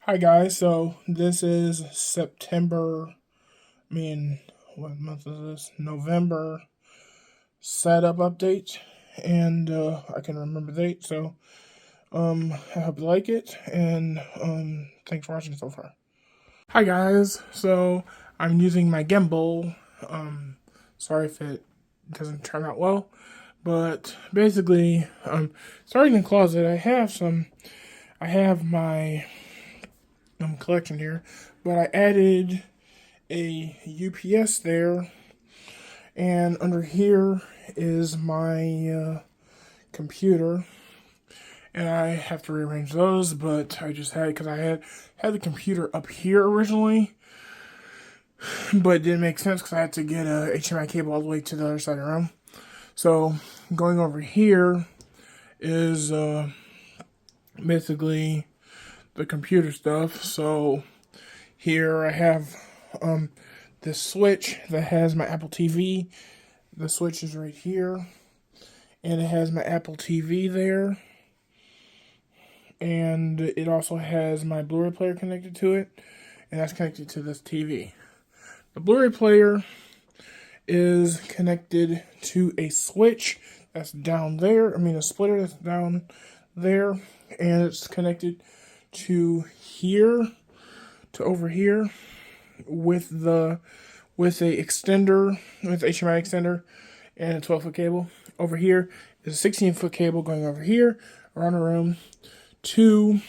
Hi guys, so this is September, what month is this? November setup update, and I can remember the date, so I hope you like it, and thanks for watching so far. Hi guys, so I'm using my gimbal, sorry if it doesn't turn out well, but basically, starting in the closet, I have my collection here, but I added a UPS there, and under here is my computer, and I have to rearrange those, but I just had because I had the computer up here originally, but it didn't make sense because I had to get a HDMI cable all the way to the other side of the room. So going over here is basically the computer stuff. So here I have this switch that has my Apple TV. The switch is right here, and it has my Apple TV there, and it also has my Blu-ray player connected to it, and that's connected to this TV. The Blu-ray player is connected to a switch that's down there. A splitter that's down there, and it's connected to here, to over here, with a extender, with HDMI extender, and a 12-foot cable. Over here is a 16-foot cable going over here, around the room, to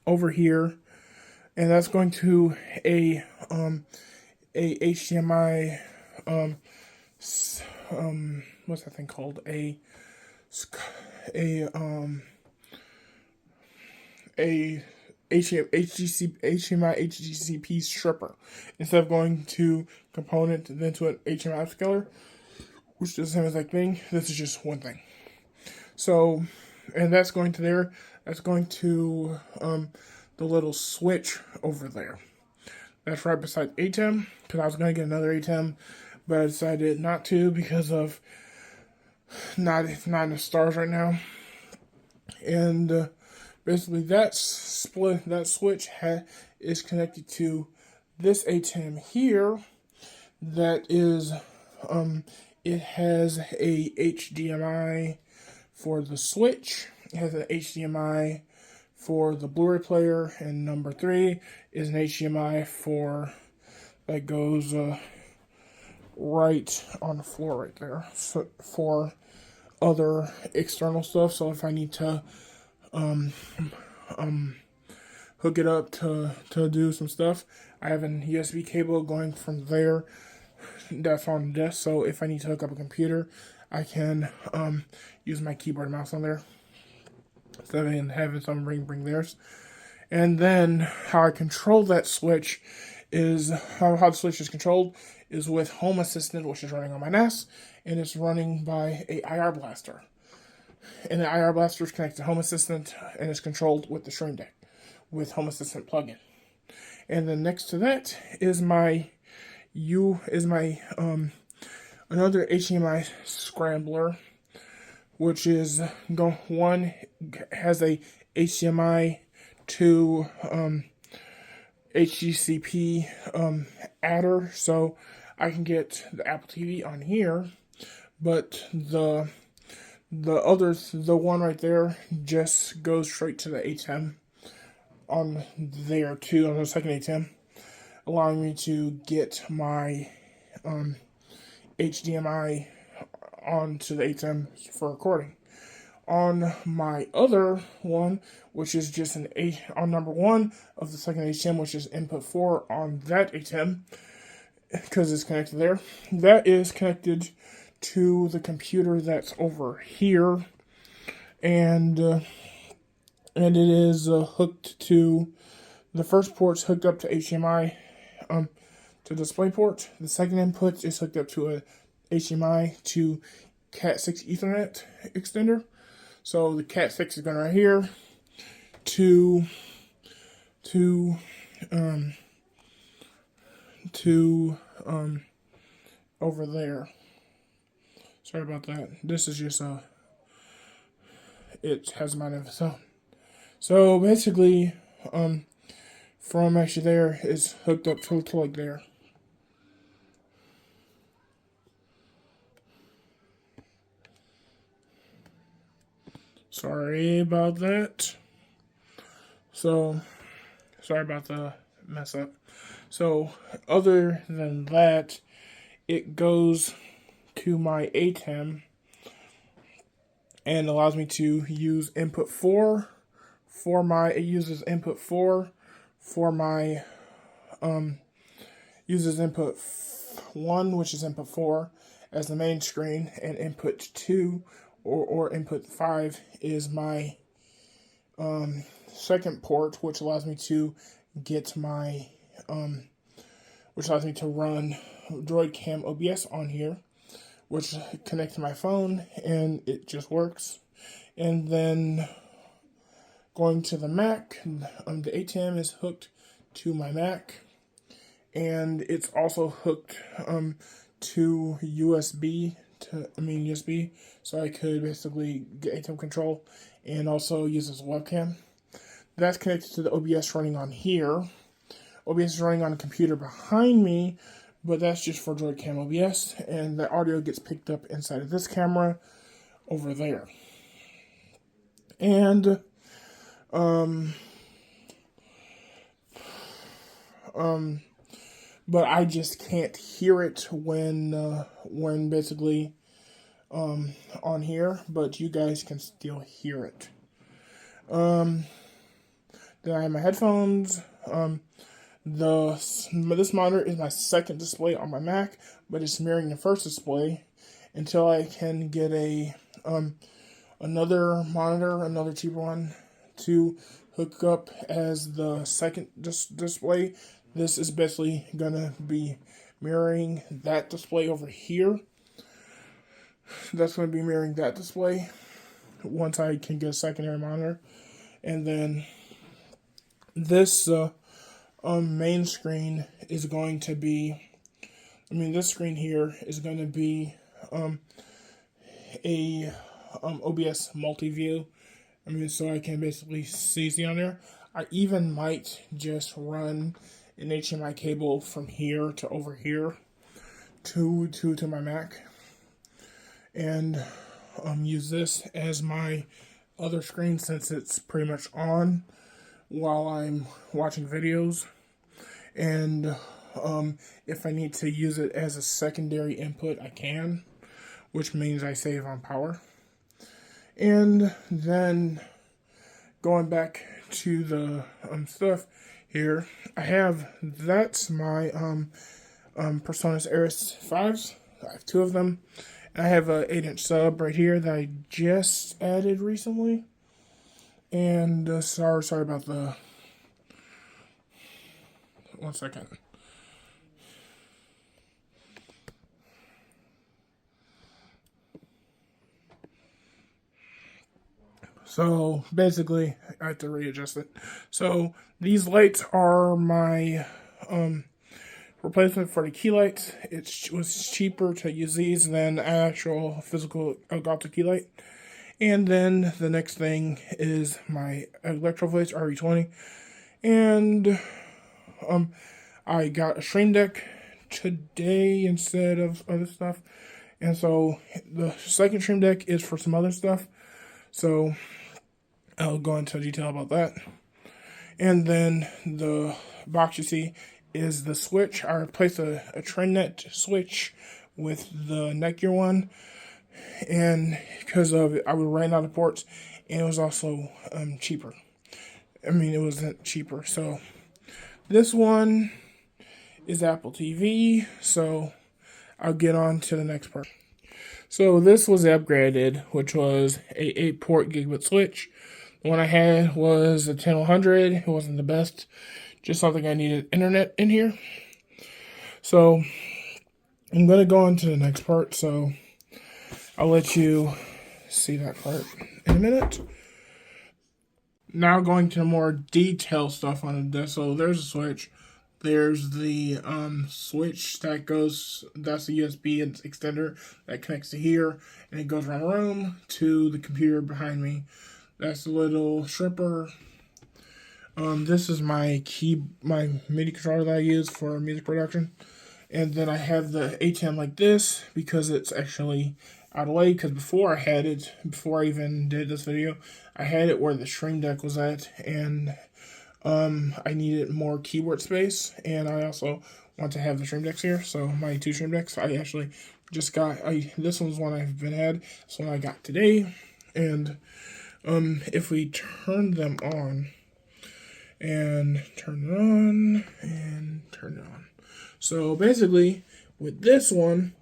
over here, and that's going to a HDMI what's that thing called? A HDMI HDCP stripper, instead of going to component and then to an HDMI upscaler, which is the same exact thing. This is just one thing. So, and that's going to there. That's going to the little switch over there. That's right beside ATEM, because I was going to get another ATEM, but I decided not to because of not in the stars right now. And basically that switch is connected to this ATEM here. That is, it has a HDMI for the switch. It has an HDMI for the Blu-ray player, and number 3 is an HDMI for that goes right on the floor right there, so for other external stuff. So if I need to hook it up to do some stuff, I have an USB cable going from there that's on the desk. So if I need to hook up a computer, I can use my keyboard and mouse on there, instead of having someone bring theirs. And then how I control that switch is how the switch is controlled is with Home Assistant, which is running on my NAS, and it's running by a IR blaster. And the IR blaster is connected to Home Assistant, and it's controlled with the Stream Deck with Home Assistant plugin. And then next to that is my another HDMI scrambler, which is one has a HDMI to HDCP adder, so I can get the Apple TV on here, but the one right there just goes straight to the ATEM on there too, on the second ATEM, allowing me to get my HDMI onto the ATEM for recording. On my other one, which is just on number 1 of the second ATEM, which is input 4 on that ATEM, because it's connected there, that is connected to the computer that's over here, and it is hooked to the first port's hooked up to HDMI to DisplayPort. The second input is hooked up to a HDMI to Cat6 Ethernet extender. So the Cat6 is going right here to over there. Sorry about that. This is just it has a mind of its own. So basically, from actually there is hooked up to like there. Sorry about that. So, sorry about the mess up. So, other than that, it goes to my ATEM and allows me to use input 4 for my, it uses input 4 for my, uses input 1, which is input 4, as the main screen, and input 2 or input 5 is my second port, which allows me to get my, which allows me to run Droid Cam OBS on here, which connects to my phone, and it just works. And then going to the Mac, the ATEM is hooked to my Mac, and it's also hooked to USB, so I could basically get ATEM control and also use this webcam. That's connected to the OBS running on here. OBS is running on a computer behind me, but that's just for Droid Cam OBS, and the audio gets picked up inside of this camera over there. And but I just can't hear it when basically on here, but you guys can still hear it. Then I have my headphones. This monitor is my second display on my Mac, but it's mirroring the first display until I can get a another monitor, another cheaper one, to hook up as the second display. This is basically gonna be mirroring that display over here. That's gonna be mirroring that display once I can get a secondary monitor, and then this main screen is going to be, this screen here is going to be a OBS multi-view. So I can basically see on there. I even might just run an HDMI cable from here to over here to my Mac, and use this as my other screen since it's pretty much on while I'm watching videos. And if I need to use it as a secondary input, I can, which means I save on power. And then going back to the stuff here, I have, that's my PreSonus Aris 5s. I have 2 of them. I have a 8-inch sub right here that I just added recently. And sorry about the, 1 second. So basically, I have to readjust it. So these lights are my replacement for the key lights. It was cheaper to use these than actual physical Elgato key light. And then the next thing is my Electrovoice RE20. And I got a Stream Deck today instead of other stuff. And so the second Stream Deck is for some other stuff. So I'll go into detail about that. And then the box you see is the switch. I replaced a TrendNet switch with the Netgear one, and because of it, I was running out of ports, and it was also cheaper. It wasn't cheaper. So this one is Apple TV. So I'll get on to the next part. So this was upgraded, which was a 8-port gigabit switch. The one I had was a 10100. It wasn't the best, just something I needed internet in here. So I'm going to go on to the next part, so I'll let you see that part in a minute. Now going to more detailed stuff on the desk. So there's a switch. There's the switch that goes, that's the USB extender that connects to here, and it goes around the room to the computer behind me. That's the little stripper. This is my MIDI controller that I use for music production. And then I have the ATEM like this because it's actually out of way. Because before I even did this video, I had it where the Stream Deck was at, and I needed more keyboard space, and I also want to have the Stream Decks here. So my two Stream Decks, I actually just got. This one's one I've been had. This one I got today, and if we turn them on and turn it on and turn it on. So basically, with this one,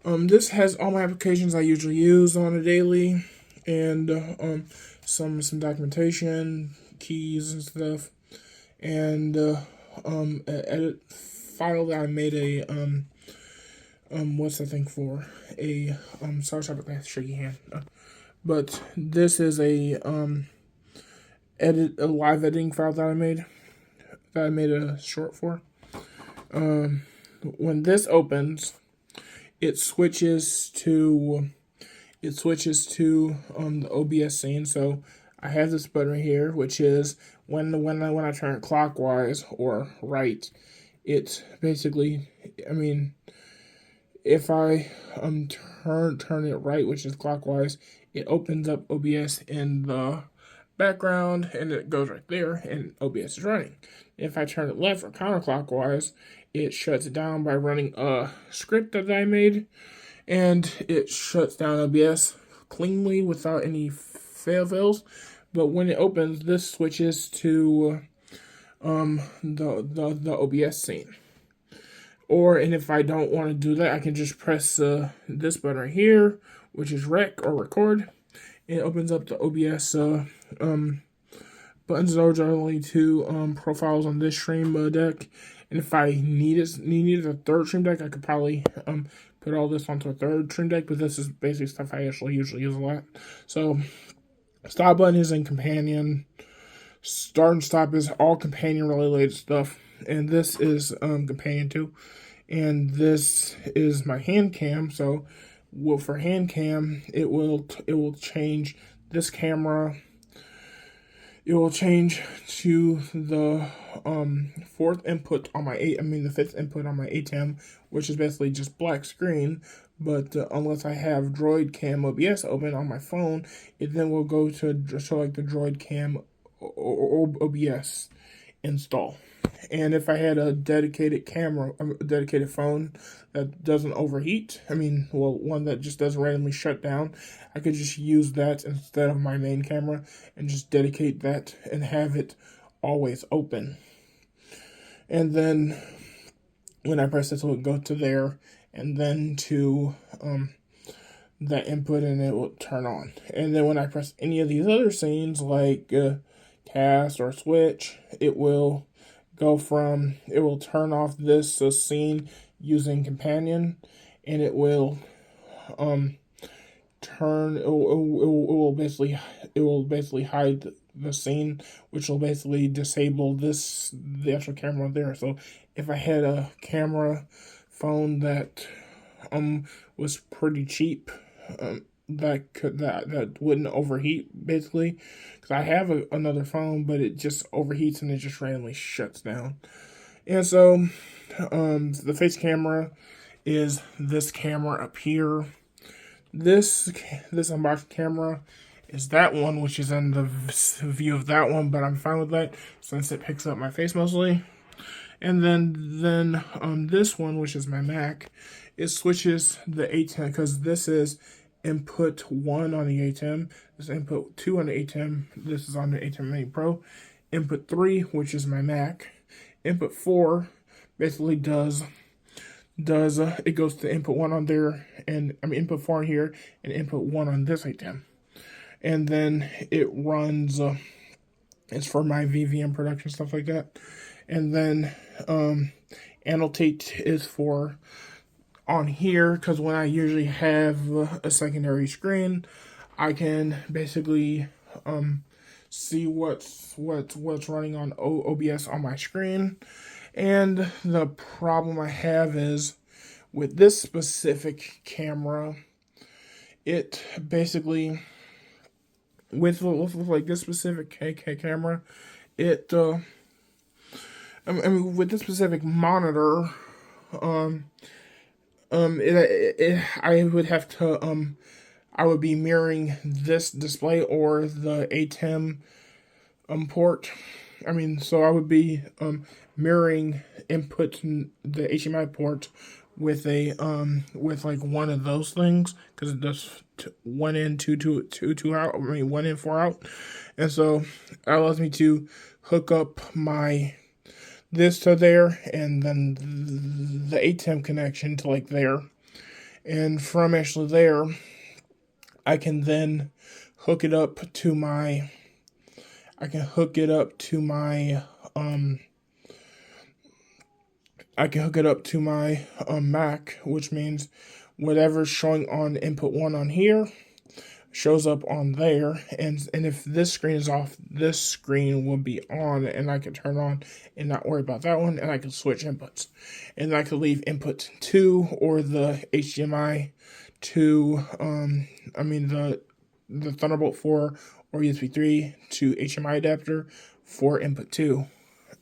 this has all my applications I usually use on a daily, and some documentation, keys and stuff, and an edit file that I made a what's that thing for? Sorry about that shaky hand. But this is a live editing file that I made a short for. When this opens, it switches to the OBS scene. So I have this button right here, which is when I turn it clockwise or right, it basically, I mean, if I turn it right, which is clockwise, it opens up OBS in the background, and it goes right there, and OBS is running. If I turn it left or counterclockwise, it shuts it down by running a script that I made, and it shuts down OBS cleanly without any fails. But when it opens, this switches to the OBS scene. And if I don't want to do that, I can just press this button right here, which is rec or record. It opens up the OBS buttons. Those are only two profiles on this Stream Deck. And if I needed a third Stream Deck, I could probably put all this onto a third Stream Deck. But this is basically stuff I actually usually use a lot. So stop button is in companion. Start and stop is all companion related stuff. And this is companion too. And this is my hand cam. So for hand cam, it will change this camera. It will change to the fifth input on my ATEM, which is basically just black screen. But unless I have Droid Cam OBS open on my phone, it then will go to show like the Droid Cam or OBS install. And if I had a dedicated phone that doesn't overheat, one that just doesn't randomly shut down, I could just use that instead of my main camera and just dedicate that and have it always open. And then when I press this, it will go to there and then to that input, and it will turn on. And then when I press any of these other scenes like cast or switch, it will turn off this scene using companion, and it will basically hide the scene, which will basically disable the actual camera there. So if I had a camera phone that was pretty cheap, that wouldn't overheat, basically, because I have another phone, but it just overheats and it just randomly shuts down. And so the face camera is this camera up here. This unboxed camera is that one, which is in the view of that one, but I'm fine with that since it picks up my face mostly. And then this one, which is my Mac, it switches the ATEM, because this is input 1 on the ATEM, this is input 2 on the ATEM, this is on the ATEM Mini Pro. Input 3, which is my Mac. Input 4 basically does it goes to input 1 on there, and input 4 on here, and input 1 on this ATEM. And then it runs, it's for my VVM production, stuff like that. And then annotate is for on here, because when I usually have a secondary screen, I can basically see what's running on OBS on my screen. And the problem I have is with this specific camera, it basically with like this specific camera, it I mean, with this specific monitor, um, I would have to I would be mirroring this display or the ATEM port. I mean, so I would be mirroring input the HDMI port with a with like one of those things, because it does one in, two out. I mean, one in, four out, and so it allows me to hook up my this to there, and then the ATEM connection to like there, and from actually there, I can then hook it up to my. I can hook it up to my I can hook it up to my Mac, which means whatever's showing on input 1 on here shows up on there, and if this screen is off, this screen will be on, and I can turn on and not worry about that one, and I can switch inputs, and I could leave input 2 or the HDMI to I mean the Thunderbolt 4 or USB 3 to HDMI adapter for input 2,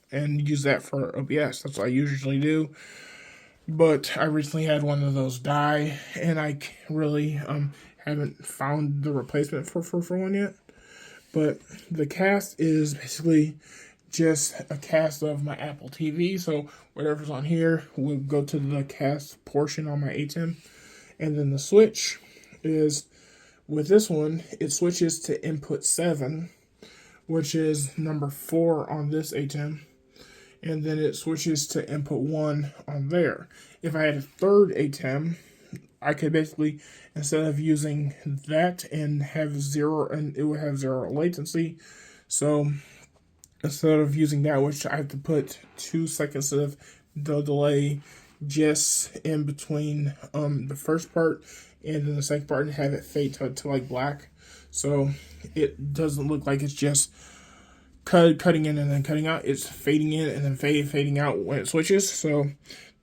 and use that for OBS. That's what I usually do. But I recently had one of those die, and I really haven't found the replacement for one yet. But the cast is basically just a cast of my Apple TV. So whatever's on here will go to the cast portion on my ATEM. And then the switch is, with this one, it switches to input 7, which is number 4 on this ATEM. And then it switches to input 1 on there. If I had a third ATEM, I could basically, instead of using that and have 0, and it would have 0 latency. So instead of using that, which I have to put 2 seconds of the delay just in between the first part and then the second part, and have it fade to like black, so it doesn't look like it's just cutting in and then cutting out. It's fading in and then fading out when it switches. So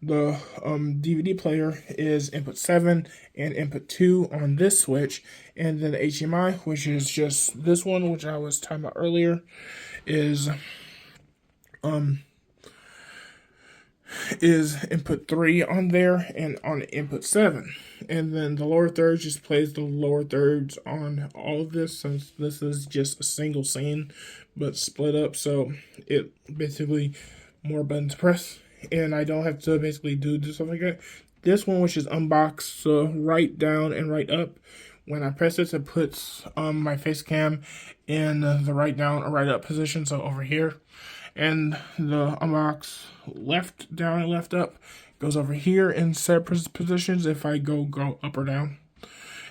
the DVD player is input 7 and input 2 on this switch, and then the HDMI, which is just this one, which I was talking about earlier, is input 3 on there and on input 7. And then the lower thirds just plays the lower thirds on all of this, since this is just a single scene but split up, so it basically more buttons to press, and I don't have to basically do stuff like that. This one, which is unboxed, so right down and right up, when I press this, it puts my face cam in the right down or right up position, so over here. And the unbox left down and left up goes over here in separate positions if I go up or down.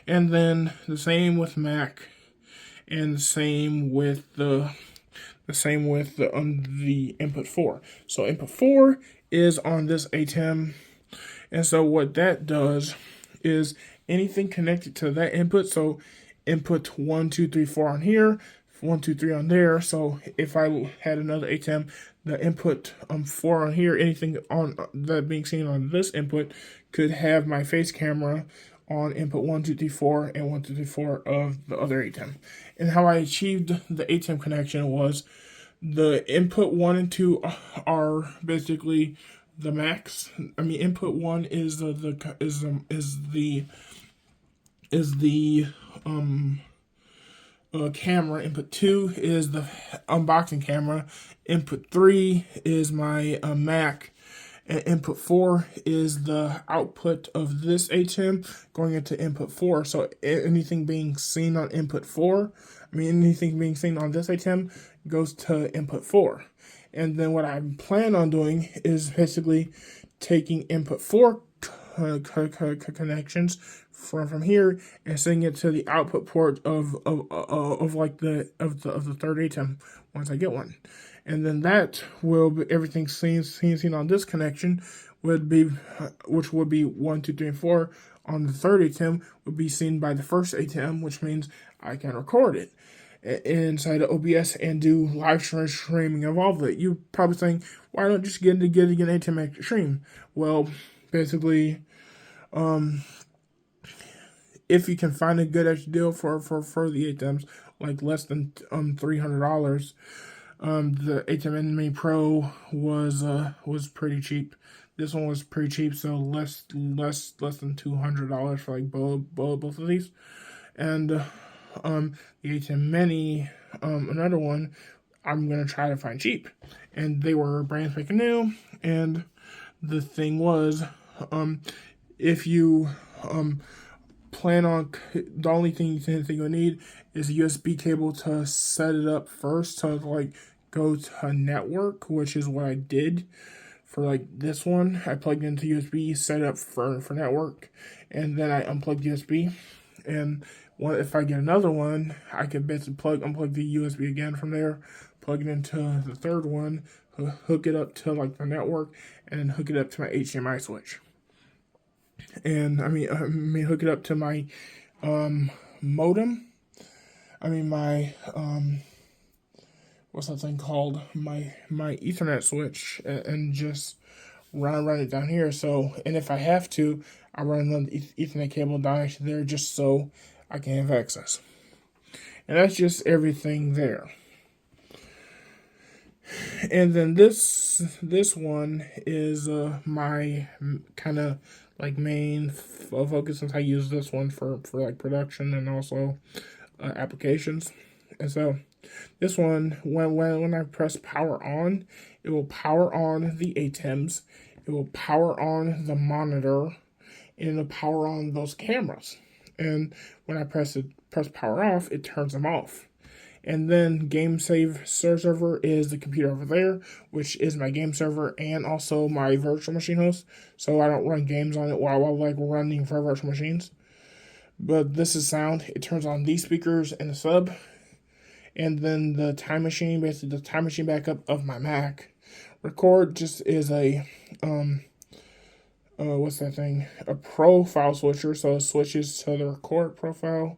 And then the same with Mac, and the same with the input 4. So input 4 is on this ATEM, and so what that does is anything connected to that input. So input 1, 2, 3, 4 on here, 1, 2, 3 on there. So if I had another ATEM, the input 4 on here, anything on that being seen on this input could have my face camera on input 1, 2, 3, 4 and 1, 2, 3, 4 of the other ATEM. And how I achieved the ATEM connection was the input 1 and 2 are basically the max. I mean, input 1 is the camera. Input 2 is the unboxing camera. Input 3 is my Mac. And input 4 is the output of this ATEM going into input 4. So anything being seen on input 4, anything being seen on this ATEM goes to input 4. And then what I plan on doing is basically taking input 4 connections from here and sending it to the output port of the third ATEM once I get one. And then that will be everything seen on this connection would be, which would be 1, 2, 3, and 4 on the third ATEM would be seen by the first ATEM, which means I can record it inside of OBS and do live streaming of all of it. You're probably saying, why don't you just get an ATEM stream? Well, basically, if you can find a good extra deal for the ATEMs, like less than $300, The ATEM Mini Pro was pretty cheap. This one was pretty cheap, so less than $200 for like both of these. And the ATEM Mini, another one, I'm gonna try to find cheap, and they were brand spanking new. And the thing was, if you plan on, the only thing you'll need is a USB cable to set it up first, to like go to a network, which is what I did for like this one. I plugged into USB, set it up for network, and then I unplugged USB. And if I get another one, I could basically unplug the USB again from there, plug it into the third one, hook it up to like the network, and then hook it up to my HDMI switch. And hook it up to my modem. My what's that thing called? My Ethernet switch, and just run it down here. So, and if I have to, I run another Ethernet cable down there just so I can have access. And that's just everything there. And then this one is my kind of like main focus, since I use this one for like production and also applications. And so this one, when I press power on, it will power on the ATEMs, it will power on the monitor, and it'll power on those cameras. And when I press power off, it turns them off. And then game save server is the computer over there, which is my game server and also my virtual machine host. So I don't run games on it while like running for virtual machines. But this is sound. It turns on these speakers and the sub. And then the time machine, basically the time machine backup of my Mac. Record just is a what's that thing? A profile switcher. So it switches to the record profile.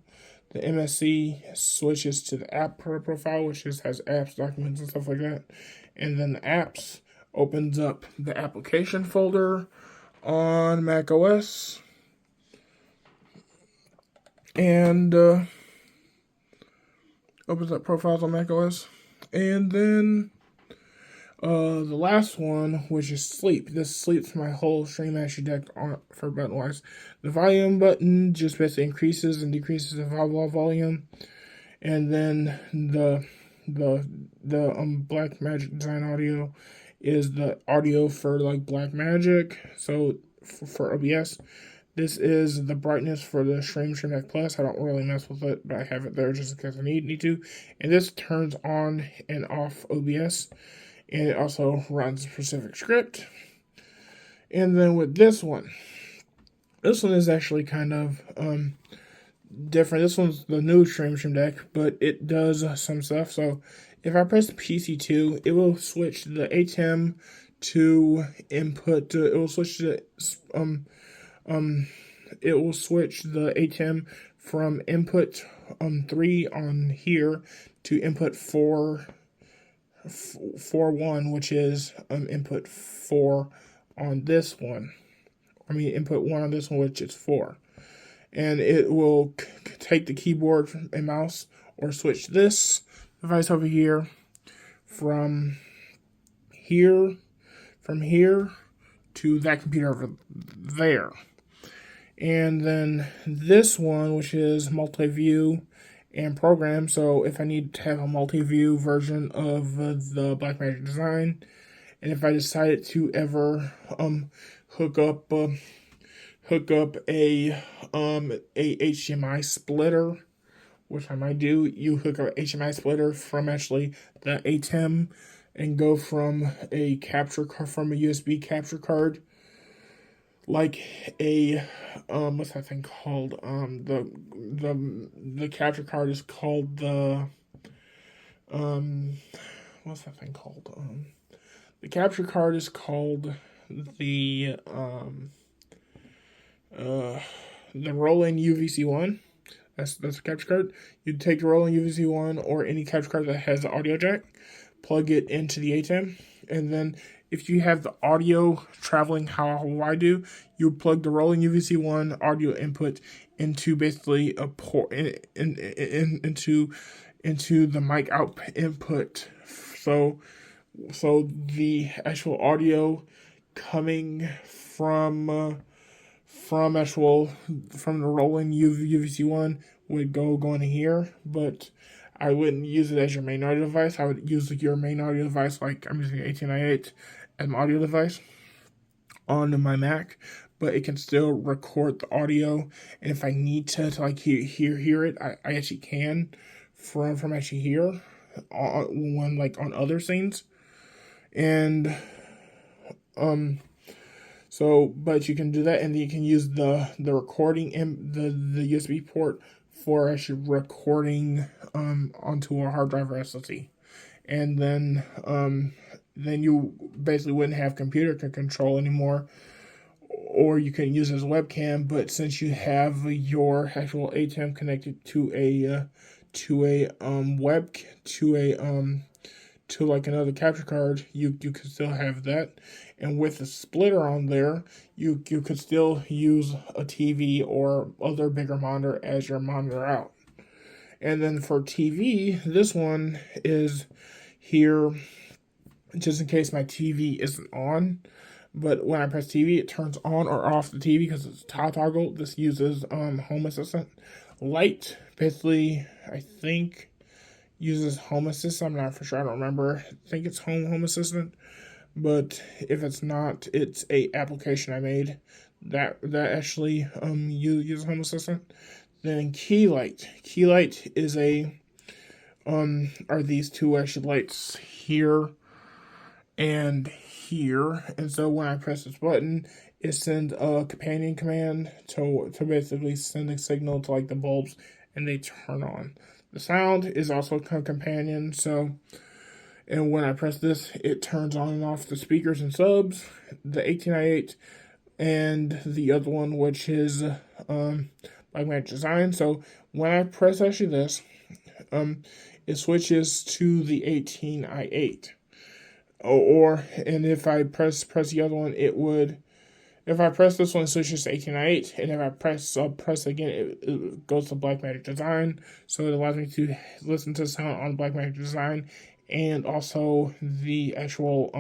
The MSC switches to the app profile, which just has apps, documents, and stuff like that. And then the apps opens up the application folder on Mac OS. And opens up profiles on Mac OS. And then the last one, which is sleep. This sleeps my whole Stream Master deck for button wise. The volume button just basically increases and decreases the volume, and then the Blackmagic Design Audio is the audio for like Blackmagic. So for OBS, this is the brightness for the Stream Deck Plus. I don't really mess with it, but I have it there just in case I need to. And this turns on and off OBS. And it also runs a specific script. And then with this one is actually kind of different. This one's the new Stream deck, but it does some stuff. So if I press PC2, it will switch the ATEM to input. It will switch the ATEM from input 3 on here to input 4.1, which is input 4 on this one. Input 1 on this one, which is 4. And it will take the keyboard and mouse, or switch this device over here from here to that computer over there. And then this one, which is multi-view and program. So if I need to have a multi-view version of the Blackmagic Design, and if I decided to ever hook up a HDMI splitter, which I might do, you hook up a HDMI splitter from actually the ATEM and go from a USB capture card, like a what's that thing called? The capture card is called the what's that thing called? The capture card is called the Roland UVC1. That's the capture card. You take the Roland UVC1 or any capture card that has the audio jack, plug it into the ATEM, and then if you have the audio traveling how I do, you plug the Roland UVC1 audio input into basically a port into the mic output input. So the actual audio coming from the rolling UVC one would go into here, but I wouldn't use it as your main audio device. I would use your main audio device, like I'm using 18i8 as my audio device on my Mac, but it can still record the audio. And if I need to like hear it, I actually can from actually here on other scenes. And but you can do that, and you can use the recording and the USB port for actually recording onto a hard drive or SSD. And then you basically wouldn't have computer control anymore, or you can use it as a webcam. But since you have your actual ATEM connected to like another capture card, you could still have that. And with the splitter on there, you could still use a TV or other bigger monitor as your monitor out. And then for TV, this one is here just in case my TV isn't on. But when I press TV, it turns on or off the TV because it's toggle. This uses Home Assistant. Light, basically, I think, uses Home Assistant. I'm not for sure. I don't remember. I think it's Home Assistant. But if it's not, it's a application I made that actually uses Home Assistant. Then key light is are these two actual lights here and here. And so when I press this button, it sends a companion command to basically send a signal to like the bulbs, and they turn on. The sound is also a companion, and when I press this, it turns on and off the speakers and subs, the 18i8, and the other one, which is Blackmagic Design. So when I press actually this, it switches to the 18i8. And if I press the other one, it would. If I press this one, it switches to 18i8, and if I press again, it goes to Blackmagic Design. So it allows me to listen to sound on Blackmagic Design, and also the actual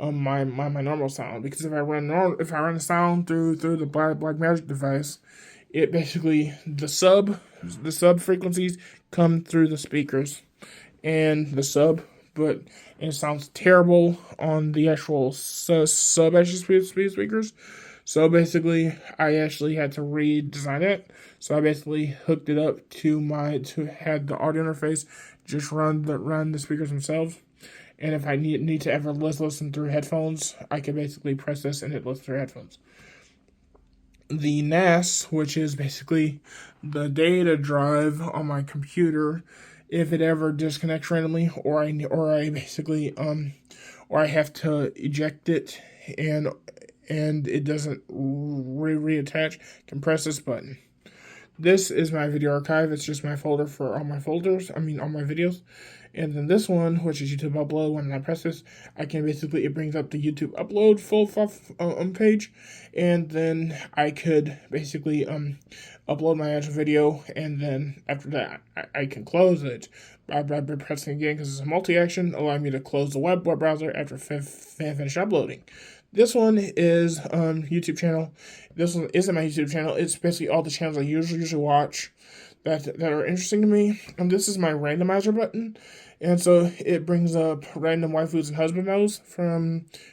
my normal sound. Because if I run the sound through the Blackmagic device, it basically the sub frequencies come through the speakers and the sub, but it sounds terrible on the actual sub actual speakers. So basically, I actually had to redesign it. So I basically hooked it up to had the audio interface just run the speakers themselves. And if I need to ever listen through headphones, I can basically press this and it listens through headphones. The NAS, which is basically the data drive on my computer, if it ever disconnects randomly, or I basically or I have to eject it and it doesn't reattach, can press this button. This is my video archive. It's just my folder for all my folders. All my videos. And then this one, which is YouTube upload, when I press this, it brings up the YouTube upload full page. And then I could basically upload my actual video. And then after that, I can close it by pressing again, because it's a multi-action, allowing me to close the web browser after finish uploading. This one is YouTube channel. This one isn't my YouTube channel. It's basically all the channels I usually watch that are interesting to me. And this is my randomizer button. And so it brings up random waifus and husband modes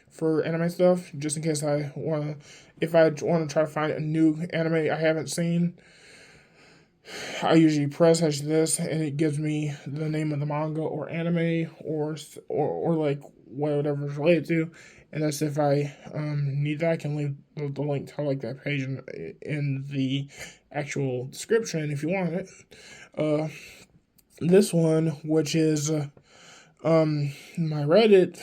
for anime stuff, just in case if I want to try to find a new anime I haven't seen. I usually press this, and it gives me the name of the manga or anime or like whatever it's related to. And that's if I need that. I can leave the link to like that page in the actual description if you want it. This one, which is my Reddit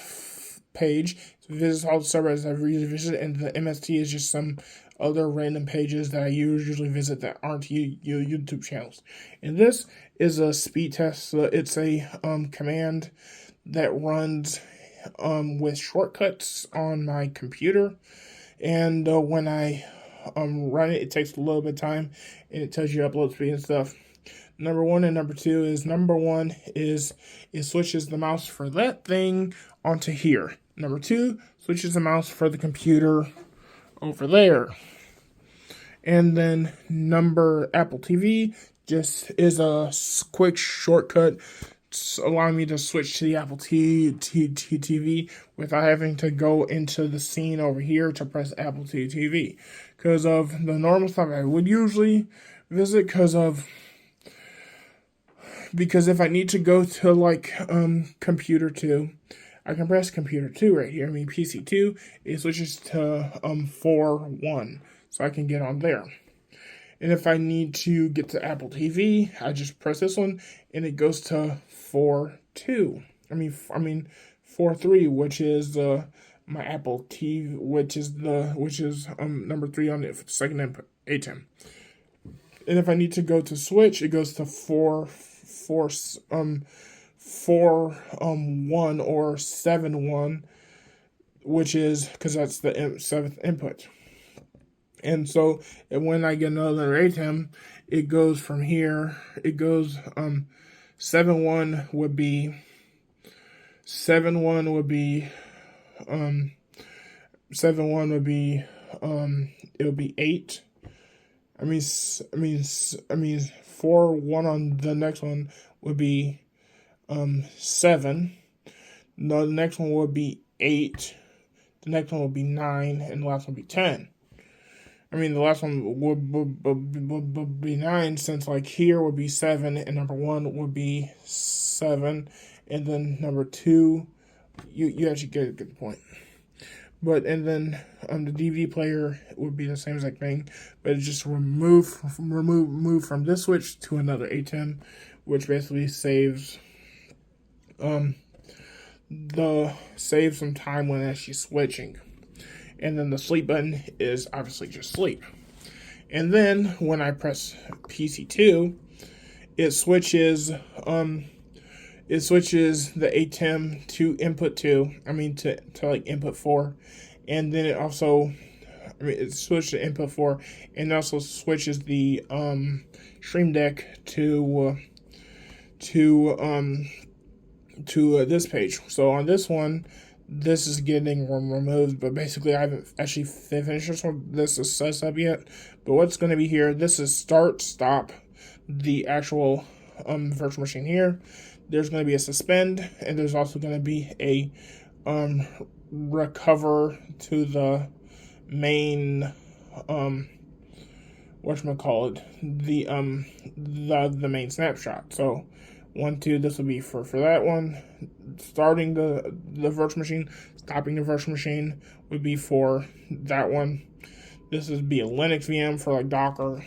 page, visits all the subreddits I've usually visited, and the MST is just some other random pages that I usually visit that aren't YouTube channels. And this is a speed test. So it's a command that runs with shortcuts on my computer, and when I run it, it takes a little bit of time, and it tells you upload speed and stuff. number one and number two is, number one is it switches the mouse for that thing onto here. Number two switches the mouse for the computer over there. And then number Apple TV just is a quick shortcut allowing me to switch to the Apple TV without having to go into the scene over here to press Apple TV. Because of the normal stuff I would usually visit, because if I need to go to like computer 2, I can press computer 2 right here. I mean PC 2, it switches to 4.1, so I can get on there. And if I need to get to Apple TV, I just press this one, and it goes to 4.2. I mean 4.3, which is my Apple TV, which is number 3 on the second input, ATEM. And if I need to go to switch, it goes to 4.1 or 7.1, which is because that's the 7th input. And so when I get another ATEM, it goes from here. It goes 7.1 would be 7.1 would be 7.1 would be it would be 8. I mean 4.1 on the next one would be 7. The next one would be 8. The next one would be 9, and the last one would be 10. I mean, the last one would be 9, since like here would be 7, and number 1 would be 7, and then number 2, you actually get the point. But and then the DVD player would be the same exact thing, but it just move from this switch to another ATEM, which basically saves some time when actually switching. And then the sleep button is obviously just sleep. And then when I press PC2, it switches the ATEM to input 2. I mean to like input 4. And then it also it switches to input 4, and also switches the Stream Deck to this page. So on this one, this is getting removed, but basically I haven't actually finished this setup yet. But what's going to be here, this is stop, the actual virtual machine here. There's going to be a suspend, and there's also going to be a recover to the main whatchamacallit, the main snapshot. So 1, 2, this will be for that one. Starting the virtual machine, stopping the virtual machine would be for that one. This would be a Linux VM for like Docker.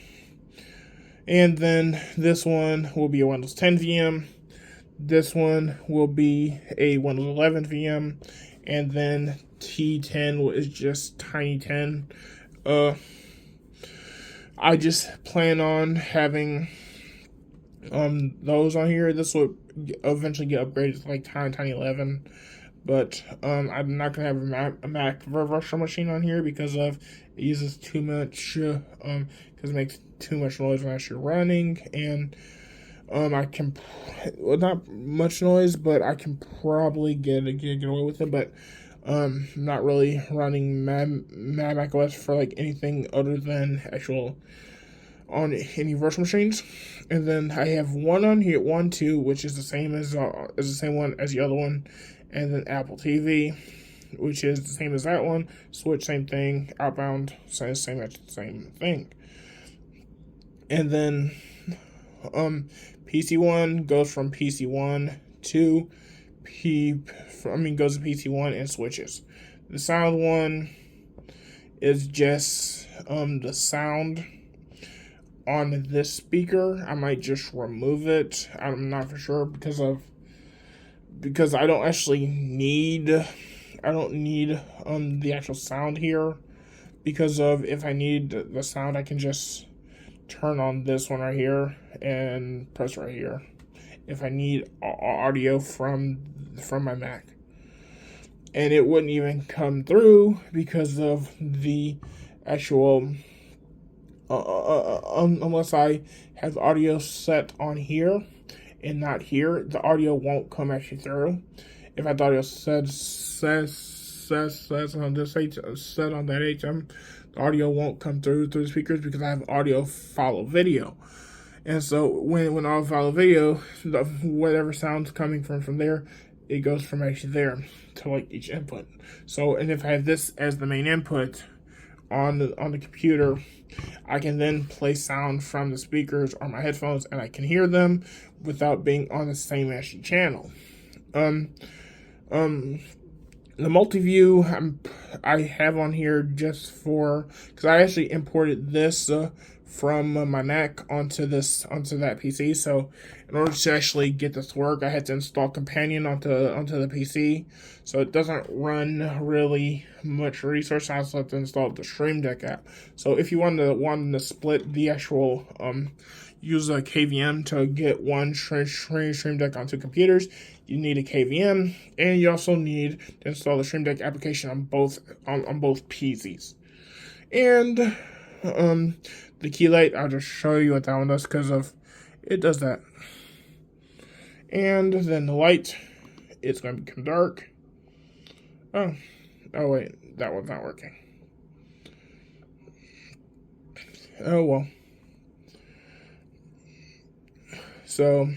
And then this one will be a Windows 10 VM. This one will be a Windows 11 VM. And then T10 is just Tiny 10. I just plan on having those on here. This will eventually get upgraded to like Tiny 11, but I'm not gonna have a Mac virtual machine on here because it uses too much because it makes too much noise when actually running, and I can not much noise, but I can probably get away with it, but not really running Mac OS for like anything other than actual on any virtual machines. And then I have one on here, 1, 2, which is the same as the same one as the other one, and then Apple TV, which is the same as that one. Switch, same thing. Outbound, same thing. And then PC1 goes from PC1 to goes to PC1 and switches. The sound one is just the sound on this speaker. I might just remove it. I'm not for sure because I don't actually need the actual sound here, because of if I need the sound, I can just turn on this one right here and press right here if I need audio from my Mac. And it wouldn't even come through because of the actual unless I have audio set on here and not here, the audio won't come actually through. If I have the audio says on this set on that HM, the audio won't come through the speakers because I have audio follow video. And so when I follow video, whatever sound's coming from there, it goes from actually there to like each input. So, and if I have this as the main input on the computer, I can then play sound from the speakers or my headphones, and I can hear them without being on the same actually channel. The multi-view I have on here just for, because I actually imported this from my Mac onto that PC. So in order to actually get this to work, I had to install Companion onto the PC. So it doesn't run really much resource. I also have to install the Stream Deck app. So if you wanted to split the actual use a KVM to get one Stream Deck onto computers, you need a KVM, and you also need to install the Stream Deck application on both PCs. And the key light, I'll just show you what that one does because it does that. And then the light, it's going to become dark. Oh wait, that one's not working. Oh well. So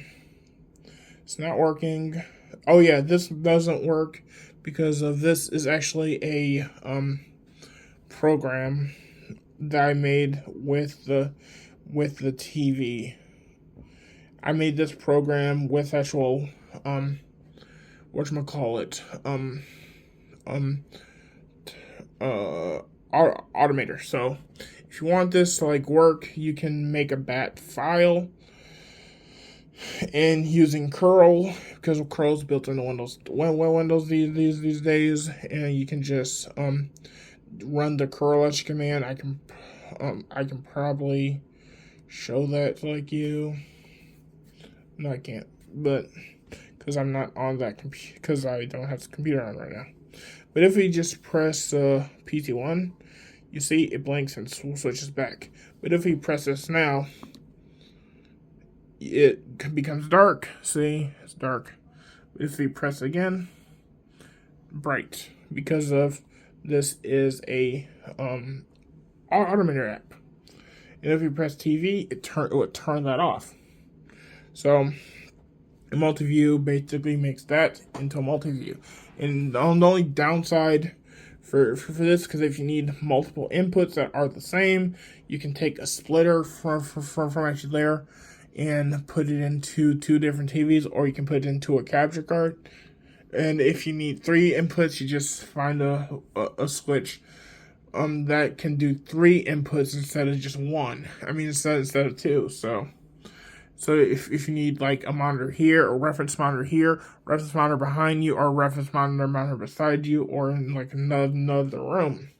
it's not working. Oh yeah, this doesn't work because of this is actually a program that I made with the TV. I made this program with actual whatchamacallit, automator. So if you want this to like work, you can make a bat file and using curl, because curl's built into Windows these days, and you can just run the curl as command. I can probably show that to like you. No, I can't, but because I'm not on that computer, because I don't have the computer on right now. But if we just press PT1, you see it blinks and switches back. But if we press this now, it becomes dark. See, it's dark. If we press again, bright, because of this is a automator app. And if you press TV, it would turn that off. So a multi-view basically makes that into a multi-view. And the only downside for this, because if you need multiple inputs that are the same, you can take a splitter from actually there and put it into two different TVs, or you can put it into a capture card. And if you need 3 inputs, you just find a switch that can do 3 inputs instead of just 1. I mean, instead of 2. So if you need like a monitor here, a reference monitor here, reference monitor behind you, or a reference monitor beside you, or in like another room.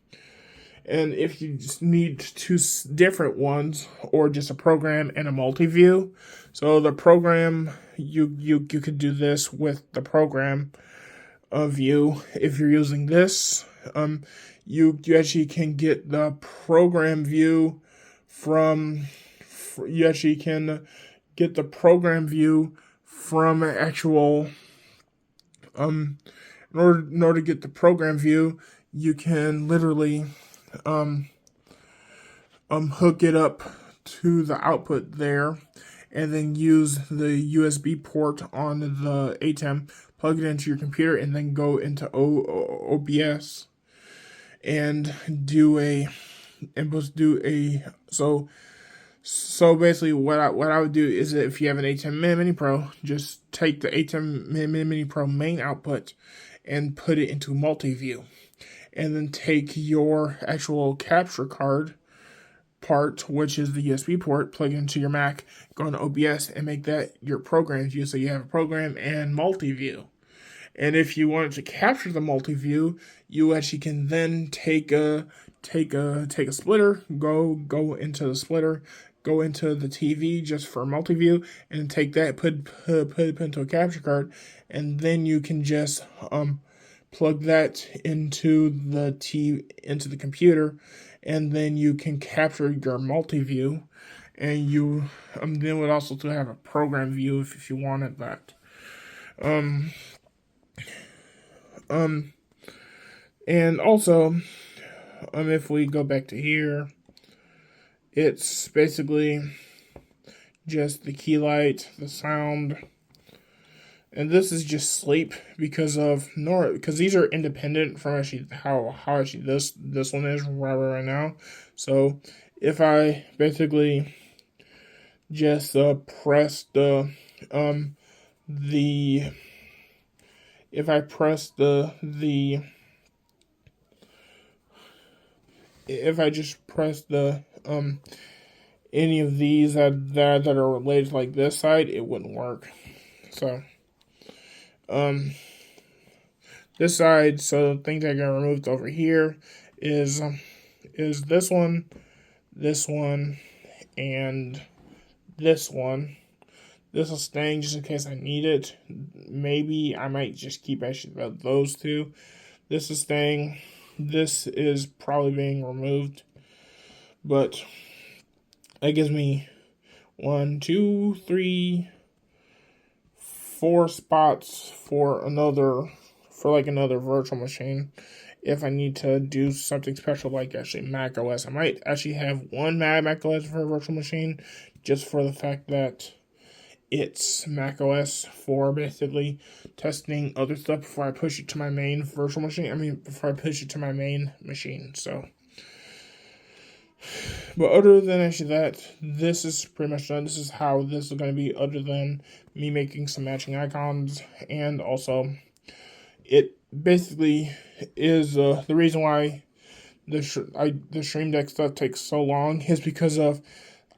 And if you just need 2 different ones, or just a program and a multi-view. So the program, you could do this with the program view. If you're using this, you actually can get the program view from, you actually can get the program view from actual, in order to get the program view, you can literally hook it up to the output there, and then use the USB port on the ATEM, plug it into your computer, and then go into OBS and so basically what I would do is that if you have an ATEM Mini Pro, just take the ATEM Mini Pro main output and put it into multi-view, and then take your actual capture card part, which is the USB port, plug it into your Mac, go into OBS, and make that your program view, so you have a program and multi-view. And if you wanted to capture the multi-view, you actually can then take a splitter, go into the splitter, go into the TV just for multi-view, and take that, put it into a capture card, and then you can just plug that into the computer, and then you can capture your multi-view, and you then would also to have a program view if you wanted that. And also, if we go back to here, it's basically just the key light, the sound, and this is just sleep because these are independent from actually how actually this one is right now. So if I basically just press if I press if I just press any of these that are related to like this side, it wouldn't work. So this side, so things that get removed over here is this one, and this one. This is staying just in case I need it. Maybe I might just keep actually about those two. This is staying. This is probably being removed. But that gives me 1, 2, 3, 4 spots for another virtual machine. If I need to do something special like actually Mac OS, I might actually have one Mac OS for a virtual machine, just for the fact that it's Mac OS for basically testing other stuff before I push it to my main virtual machine. Before I push it to my main machine. So, but other than actually that, this is pretty much done. This is how this is going to be, other than me making some matching icons, and also it basically is the reason why the Stream Deck stuff takes so long is because of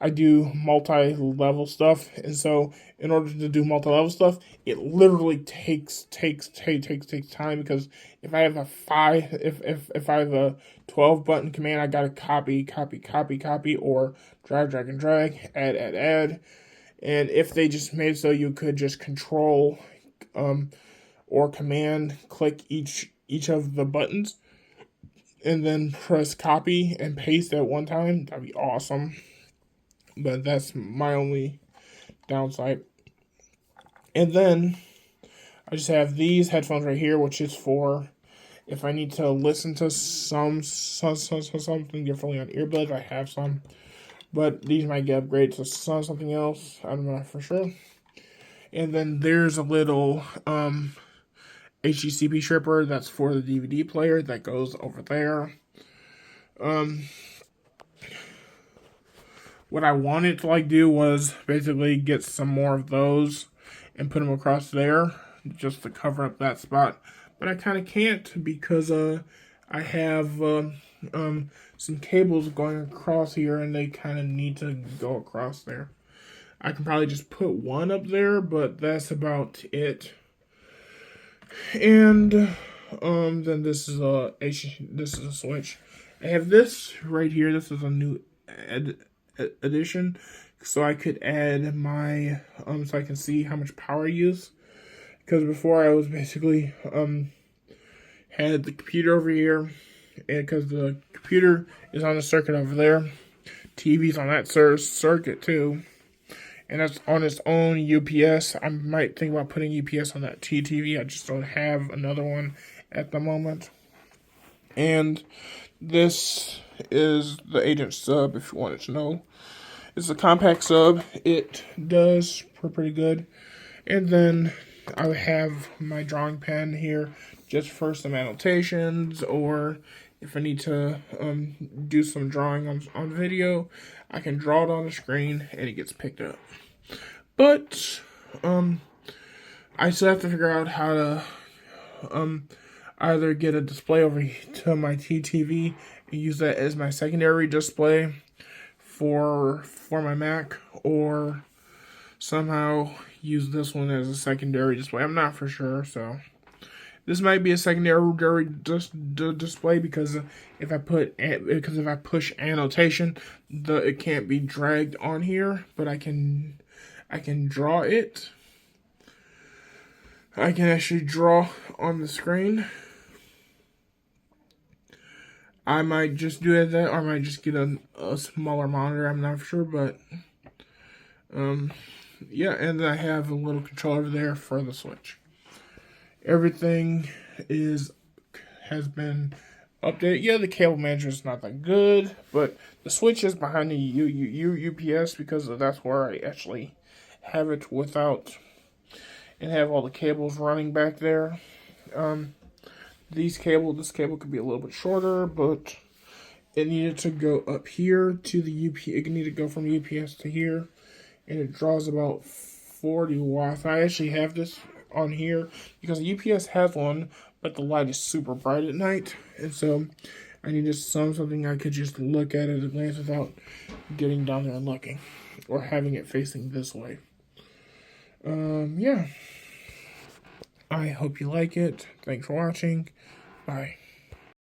I do multi-level stuff, and so in order to do multi-level stuff, it literally takes time, because if I have if I have a 12 button command, I gotta copy, or drag, add, and if they just made so you could just control or command click each of the buttons, and then press copy and paste at one time, that'd be awesome. But that's my only downside. And then I just have these headphones right here, which is for if I need to listen to something differently on earbuds. I have some, but these might get upgraded to something else. I don't know for sure. And then there's a little HDCP stripper that's for the DVD player that goes over there. What I wanted to do was basically get some more of those and put them across there just to cover up that spot. But I kind of can't, because I have some cables going across here, and they kind of need to go across there. I can probably just put one up there, but that's about it. And then this is a switch. I have this right here. This is a new addition, so I could add my so I can see how much power I use, because before I was basically had the computer over here, and because the computer is on the circuit over there, TV's on that circuit too, and that's on its own UPS. I might think about putting UPS on that TV. I just don't have another one at the moment. And this is the 8-inch sub, if you wanted to know. It's a compact sub. It does pretty good. And then I have my drawing pen here just for some annotations, or if I need to do some drawing on video, I can draw it on the screen and it gets picked up. But I still have to figure out how to either get a display over to my TV and use that as my secondary display for my Mac, or somehow use this one as a secondary display. I'm not for sure, so this might be a secondary display, because if I push annotation, it can't be dragged on here, but I can draw it. I can actually draw on the screen. I might just do it then, or I might just get a smaller monitor. I'm not sure, but yeah. And then I have a little controller over there for the Switch. Everything has been updated. Yeah, the cable manager is not that good, but the Switch is behind the UPS because that's where I actually have it without and have all the cables running back there. This cable could be a little bit shorter, but it needed to go up here to the UPS. It needed to go from UPS to here, and it draws about 40 watts. I actually have this on here because the UPS has one, but the light is super bright at night, and so I needed something I could just look at a glance without getting down there and looking, or having it facing this way. Yeah. I hope you like it. Thanks for watching. Bye.